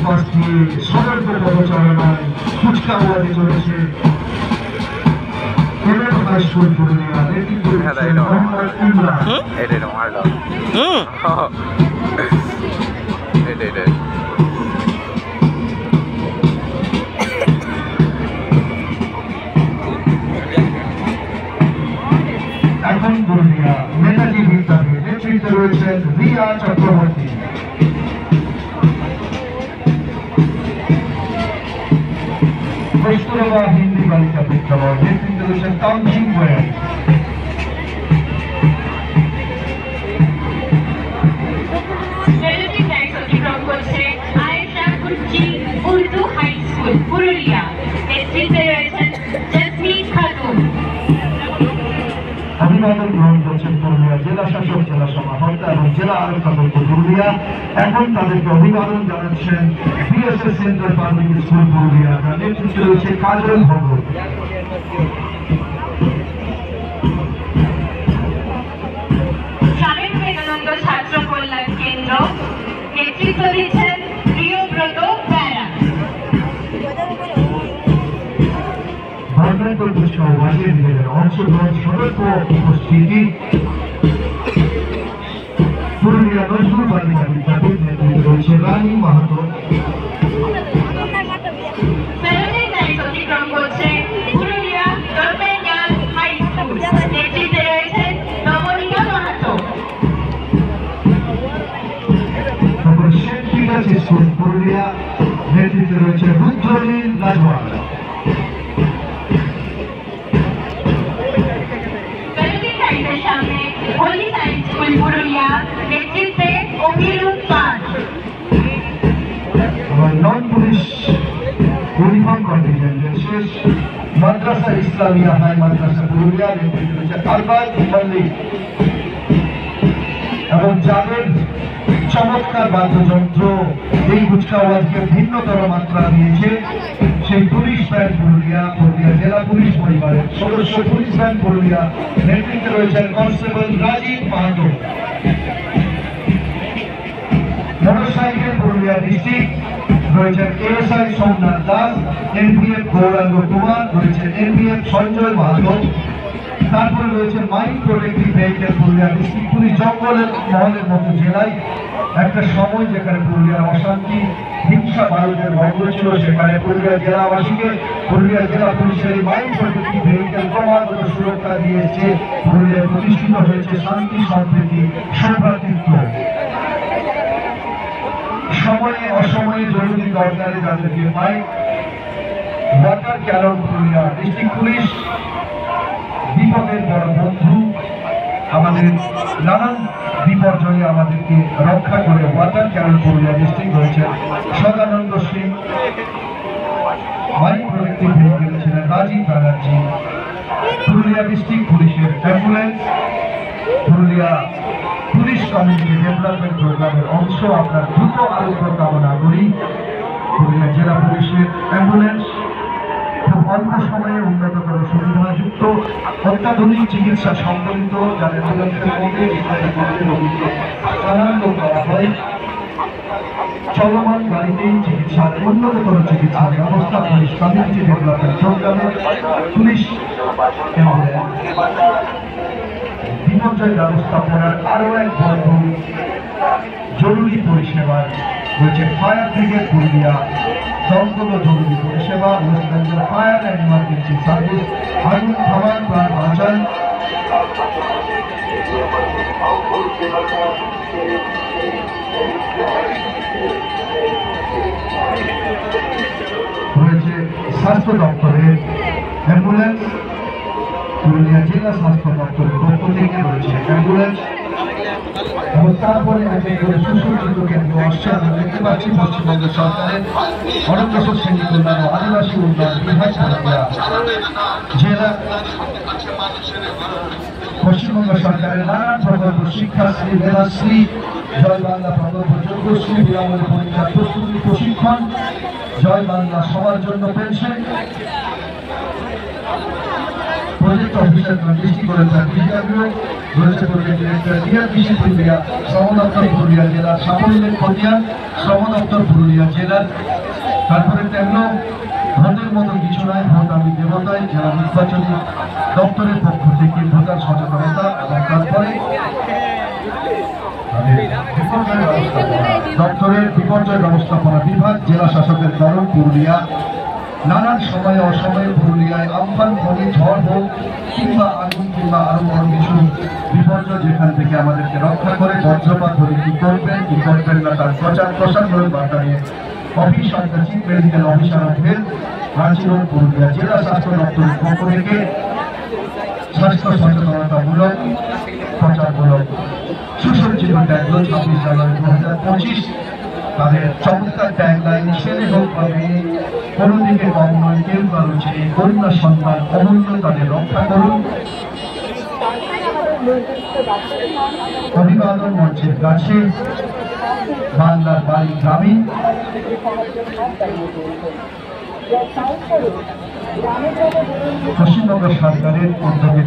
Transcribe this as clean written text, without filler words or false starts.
পাশ দিয়ে সতর্ক পদচারণায় কুচকাওয়াজে চলেছে হাই স্কুল পুরুলিয়া নেতৃত্ব দিচ্ছেন মোহাম্মদ ইমরান। এখন পুরুলিয়া নেতাজি বিদ্যাপীঠ নেতৃত্বে রয়েছেন রিয়া চক্রবর্তী। কস্তুরবা হিন্দি বালিকা বিদ্যালয় নেতৃত্বে রয়েছেন তানজিম গোয়েল। উর্দু হাই স্কুল পুরুলিয়া নেতৃত্বে রয়েছেন জসমিন খাতুন। অভিবাদন গ্রহণ করছেন পুরুলিয়া জেলা শাসক, জেলা সমাহর্তা এবং জেলা আরক্ষা পুরুলিয়া। এখন তাদেরকে অভিবাদন জানাচ্ছেন BSS centre public school Purulia, তার নেতৃত্বে রয়েছে কাজল ভগত। স্বামী বিবেকানন্দ ছাত্র কল্যাণ কেন্দ্র নেতৃত্ব দিচ্ছেন প্রিয়ব্রত বেরা। অংশগ্রহণ সতর্ক উপস্থিতি পুরুলিয়া নজরুল বালিকা বিদ্যাপীঠ নেতৃত্বে রয়েছে রানী মাহাতো। অতিক্রম করছে পুরুলিয়া গভর্নমেন্ট হাই স্কুল নেতৃত্বে রয়েছে Nabanita Mahato. Saint Peter's school Purulia নেতৃত্বে রয়েছে রুদ্রনীল রাজওয়াল। সামনে হোলি সায়েন্স স্কুল পুরুলিয়া নেতৃত্বে অভিরূপ পান। নন পুলিশ ইউনিফর্ম কন্টিনজেন্টের শেষ মাদ্রাসা ইসলামিয়া হাই মাদ্রাসা পুরুলিয়া নেতৃত্বে রয়েছে আরবাজ মল্লিক। এবং যাদের চমৎকার বাদ্যযন্ত্র এই কুচকাওয়াজকে ভিন্নতর মাত্রা দিয়েছে সেই পুলিশ ব্যান্ড পুরুলিয়া, পুরুলিয়া জেলা পুলিশ পরিবারের সদস্য পুলিশ ব্যান্ড পুরুলিয়া নেতৃত্বে রয়েছেন constable Rajib Mahato. Motorcycle Purulia district রয়েছেন এএসআই সোমনাথ দাস, এনপিএফ গৌরাঙ্গ কুমার, রয়েছেন এনপিএফ সঞ্জয় মাহাতো। তারপরে রয়েছে mine protective vehicle Purulia district police. জঙ্গলের মহলের মতো জেলায় একটা সময় যেখানে পুরুলিয়ার অশান্তি হিংসা ভারতের ভঙ্গ ছিল, সেখানে পুরুলিয়া জেলাবাসীকে পুরুলিয়া জেলা পুলিশের মাইন্ড প্রোটেক্টিভ ভেহিকেল ক্রমাগত সুরক্ষা দিয়েছে। পুরুলিয়ায় প্রতিষ্ঠিত হয়েছে শান্তি, সম্প্রীতি, সৌভ্রাতৃত্ব। সময়ে অসময়ে জরুরি দরকারে যাদেরকে পাই water cannon Purulia district police বিপদের বড় বন্ধু, আমাদের নানান বিপর্যয়ে আমাদেরকে রক্ষা করে ওয়াটার ক্যানন পুরুলিয়া ডিস্ট্রিক্ট রয়েছে Sadananda Singh. Mind protective vehicle ছিলেন রাজীব ব্যানার্জি। পুরুলিয়া ডিস্ট্রিক্ট পুলিশের ambulance Purulia police community development প্রোগ্রামের অংশ। আপনার দ্রুত আরোগ্য কামনা করি। পুরুলিয়া জেলা পুলিশের অ্যাম্বুলেন্স খুব অল্প সময়ে উন্নততর সুবিধাযুক্ত অত্যাধুনিক চিকিৎসা সম্বলিত, যার অ্যাম্বুলেন্সের মধ্যে রোগীকে স্থানান্তর করা হয়। চলমান গাড়িতেই চিকিৎসার উন্নততর চিকিৎসার ব্যবস্থা পুলিশ কমিউনিটি ডেভেলপমেন্ট প্রোগ্রামে পুলিশ অ্যাম্বুলেন্স। বিপর্যয় ব্যবস্থাপনার আরো এক বন্ধু জরুরি পরিষেবার রয়েছে ফায়ার ব্রিগেড পুরুলিয়া, দমকল জরুরি পরিষেবা, West Bengal fire and emergency service. আগুন থামান প্রাণ বাঁচান। রয়েছে স্বাস্থ্য দপ্তরের অ্যাম্বুলেন্স, পুরুলিয়া জেলা স্বাস্থ্য দপ্তরের পক্ষ থেকে রয়েছে অ্যাম্বুলেন্স। এবং তারপরে সুসজ্জিত কেন্দ্র আসছে। আমরা দেখতে পাচ্ছি পশ্চিমবঙ্গ সরকারের অনগ্রসর শ্রেণী কল্যাণ ও আদিবাসী উন্নয়ন বিভাগ পুরুলিয়া জেলা, পশ্চিমবঙ্গ সরকারের নানান প্রকল্প শিক্ষাশ্রী, মেধাশ্রী, জয় বাংলা প্রকল্প, যোগ্যশ্রী, বিনামূল্যে পরীক্ষার প্রস্তুতি প্রশিক্ষণ, জয় বাংলা সবার জন্য পেনশন, প্রজেক্ট অফিসার দৃষ্টি করেছেন রয়েছে ডিরেক্টর ডিআরপিসি পুরুলিয়া, শ্রম দপ্তর পুরুলিয়া জেলার সাফল্যের খতিয়ান, শ্রম দপ্তর পুরুলিয়া জেলার। তারপরে তেমন ভোটের মতো কিছু নয়, ভোট আমি দেবতায় জেলা নির্বাচনী দপ্তরের পক্ষ থেকে ভোটার সচেতনতা, এবং তারপরে দপ্তরের বিপর্যয় ব্যবস্থাপনা বিভাগ, জেলা শাসকের দরদ পুরুলিয়া। নানান সময়ে অসময়ে পুরুলিয়ায় আমফান, ফনি, ঝড় হোক কিংবা আগুন কিংবা আরো বড় কিছু বিপর্যয়, যেখান থেকে আমাদেরকে রক্ষা করে বজ্রপাত হলে কি করবেন কি করবেন না তার প্রচার প্রসার করে বার্তা নিয়ে office of the chief medical officer of health, Ranchi road Purulia জেলা স্বাস্থ্য দপ্তরের পক্ষ থেকে স্বাস্থ্য সচেতনতামূলক প্রচারমূলক সুসজ্জিত ট্যাগলাইন 26 জানুয়ারি 2025। তাদের চমৎকার ট্যাগলাইন ছেলে হোক বা মেয়ে, কোনো দিকে কম নয়, কেউ কারো চেয়ে কন্যা সন্তান অমূল্য, তাদের রক্ষা করুন। অভিবাদন মঞ্চের কাছে বাংলার বাড়ি গ্রামীণ পশ্চিমবঙ্গ সরকারের উদ্যোগে